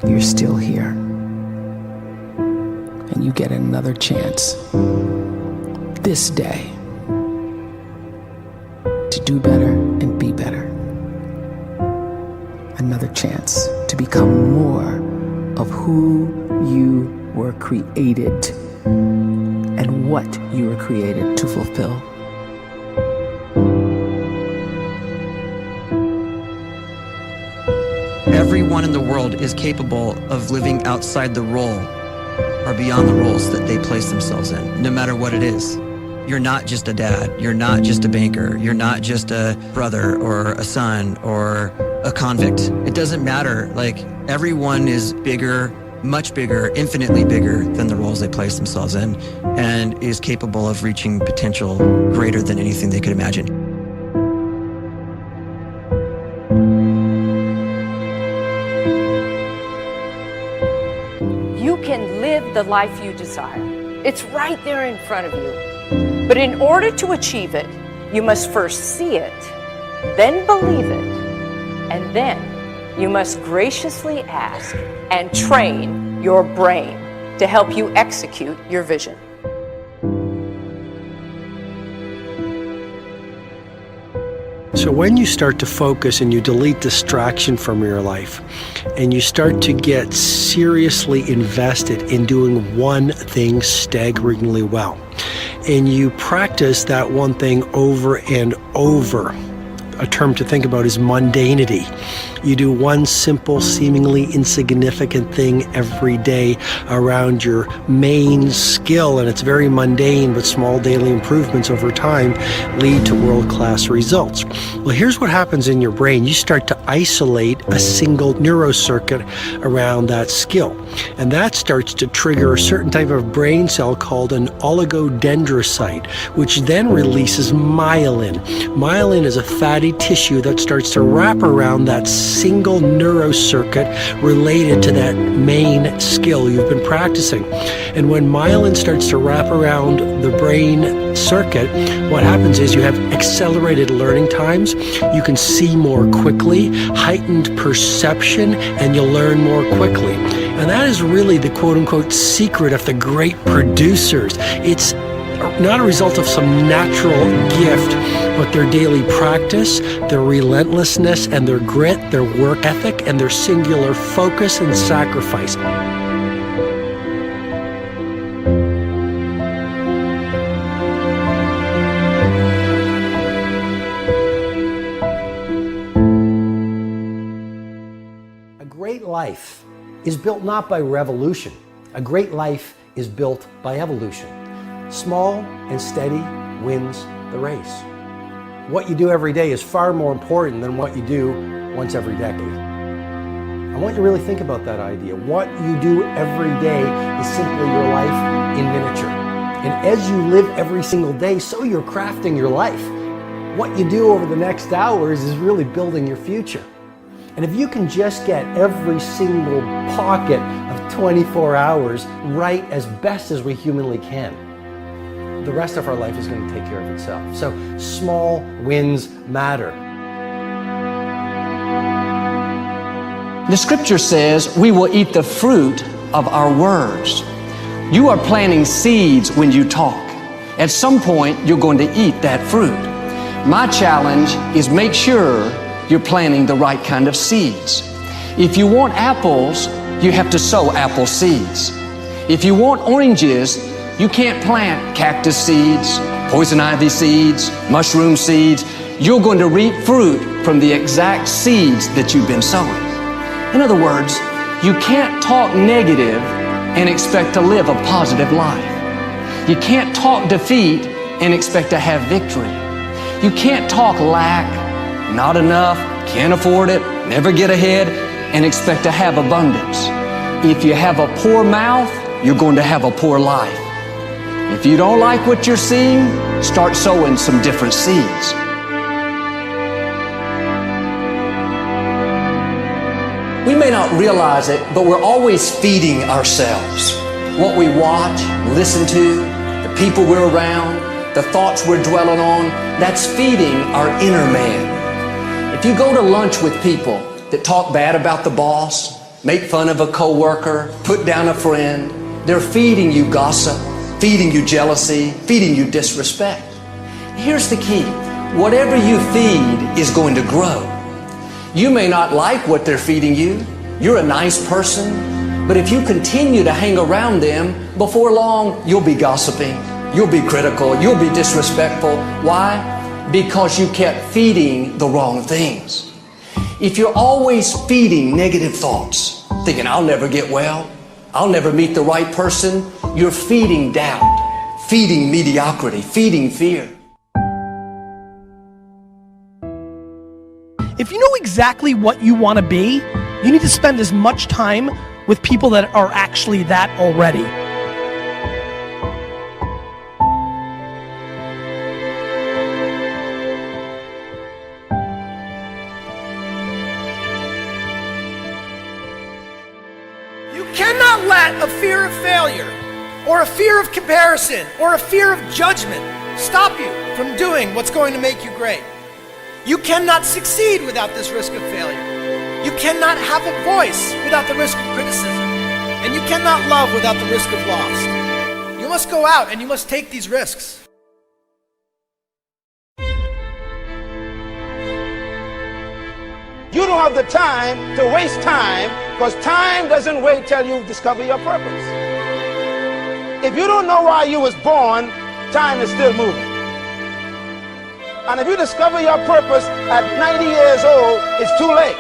you're still here. And you get another chance this day to do better and be better. Another chance to become more of who you were created and what you were created to fulfill. Everyone in the world is capable of living outside the role or beyond the roles that they place themselves in, no matter what it is. You're not just a dad, you're not just a banker, you're not just a brother or a son or a convict. It doesn't matter. Like, everyone is bigger, much bigger, infinitely bigger than the roles they place themselves in, and is capable of reaching potential greater than anything they could imagine. You can live the life you desire. It's right there in front of you. But in order to achieve it, you must first see it, then believe it, and then you must graciously ask and train your brain to help you execute your vision. So when you start to focus and you delete distraction from your life, and you start to get seriously invested in doing one thing staggeringly well, and you practice that one thing over and over, a term to think about is mundanity. You do one simple, seemingly insignificant thing every day around your main skill, and it's very mundane, but small daily improvements over time lead to world-class results. Well, here's what happens in your brain. You start to isolate a single neurocircuit around that skill, and that starts to trigger a certain type of brain cell called an oligodendrocyte, which then releases myelin. Myelin is a fatty tissue that starts to wrap around that single neurocircuit related to that main skill you've been practicing. And when myelin starts to wrap around the brain circuit, what happens is you have accelerated learning times, you can see more quickly, heightened perception, and you'll learn more quickly. And that is really the quote-unquote secret of the great producers. It's not a result of some natural gift, but their daily practice, their relentlessness and their grit, their work ethic, and their singular focus and sacrifice. A great life is built not by revolution. A great life is built by evolution. Small and steady wins the race. What you do every day is far more important than what you do once every decade. I want you to really think about that idea. What you do every day is simply your life in miniature. And as you live every single day, so you're crafting your life. What you do over the next hours is really building your future. And if you can just get every single pocket of 24 hours right as best as we humanly can, the rest of our life is going to take care of itself. So small wins matter. The scripture says we will eat the fruit of our words. You are planting seeds when you talk. At some point, you're going to eat that fruit. My challenge is make sure you're planting the right kind of seeds. If you want apples, you have to sow apple seeds. If you want oranges, you can't plant cactus seeds, poison ivy seeds, mushroom seeds. You're going to reap fruit from the exact seeds that you've been sowing. In other words, you can't talk negative and expect to live a positive life. You can't talk defeat and expect to have victory. You can't talk lack, not enough, can't afford it, never get ahead, and expect to have abundance. If you have a poor mouth, you're going to have a poor life. If you don't like what you're seeing, start sowing some different seeds. We may not realize it, but we're always feeding ourselves. What we watch, listen to, the people we're around, the thoughts we're dwelling on, that's feeding our inner man. If you go to lunch with people that talk bad about the boss, make fun of a coworker, put down a friend. They're feeding you gossip, feeding you jealousy, feeding you disrespect. Here's the key. Whatever you feed is going to grow. You may not like what they're feeding you. You're a nice person, but if you continue to hang around them, before long, you'll be gossiping. You'll be critical. You'll be disrespectful. Why? Because you kept feeding the wrong things. If you're always feeding negative thoughts, thinking, I'll never get well, I'll never meet the right person, you're feeding doubt, feeding mediocrity, feeding fear. If you know exactly what you want to be, you need to spend as much time with people that are actually that already. You cannot let a fear of failure, or a fear of comparison, or a fear of judgment stop you from doing what's going to make you great. You cannot succeed without this risk of failure. You cannot have a voice without the risk of criticism. And you cannot love without the risk of loss. You must go out and you must take these risks. You don't have the time to waste time, because time doesn't wait till you discover your purpose. If you don't know why you was born, time is still moving. And if you discover your purpose at 90 years old, it's too late.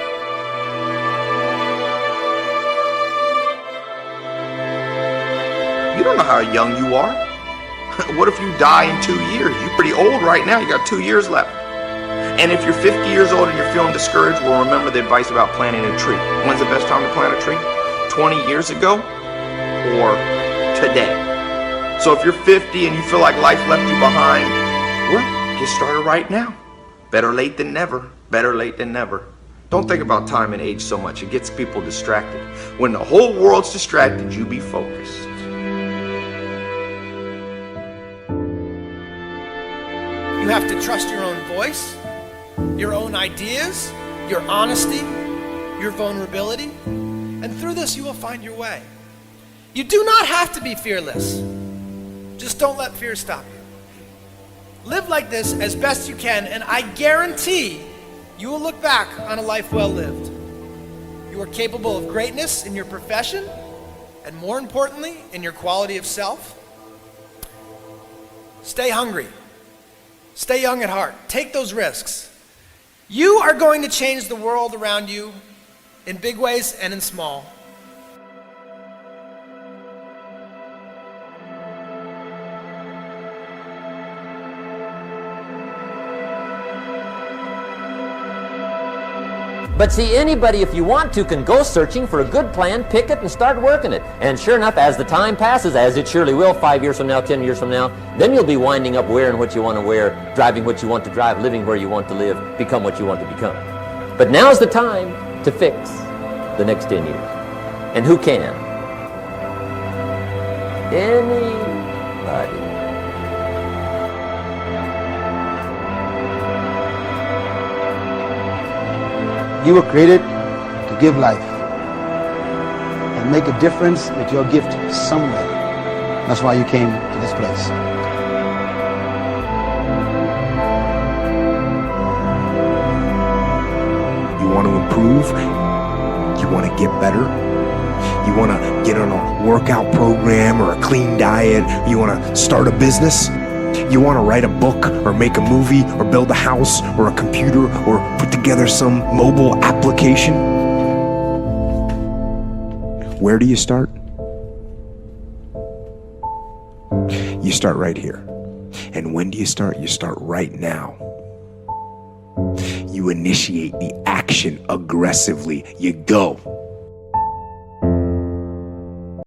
You don't know how young you are. What if you die in 2 years? You're pretty old right now. You got 2 years left. And if you're 50 years old and you're feeling discouraged, well, remember the advice about planting a tree. When's the best time to plant a tree? 20 years ago or today? So if you're 50 and you feel like life left you behind, well, get started right now. Better late than never. Better late than never. Don't think about time and age so much. It gets people distracted. When the whole world's distracted, you be focused. You have to trust your own voice, your own ideas, your honesty, your vulnerability, and through this you will find your way. You do not have to be fearless. Just don't let fear stop you. Live like this as best you can, and I guarantee you will look back on a life well lived. You are capable of greatness in your profession, and more importantly, in your quality of self. Stay hungry. Stay young at heart. Take those risks. You are going to change the world around you in big ways and in small. But see, anybody, if you want to, can go searching for a good plan, pick it, and start working it. And sure enough, as the time passes, as it surely will 5 years from now, 10 years from now, then you'll be winding up wearing what you want to wear, driving what you want to drive, living where you want to live, become what you want to become. But now's the time to fix the next 10 years. And who can? Anybody. You were created to give life and make a difference with your gift somewhere. That's why you came to this place. You want to improve? You want to get better? You want to get on a workout program or a clean diet? You want to start a business? You want to write a book or make a movie or build a house or a computer or put together some mobile application? Where do you start? You start right here. And when do you start? You start right now. You initiate the action aggressively. You go.